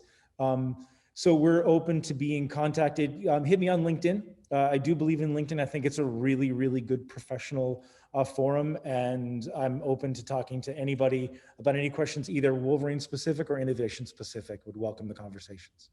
So we're open to being contacted. Hit me on LinkedIn. I do believe in LinkedIn. I think it's a really, really good professional forum, and I'm open to talking to anybody about any questions, either Wolverine specific or innovation specific. Would welcome the conversations.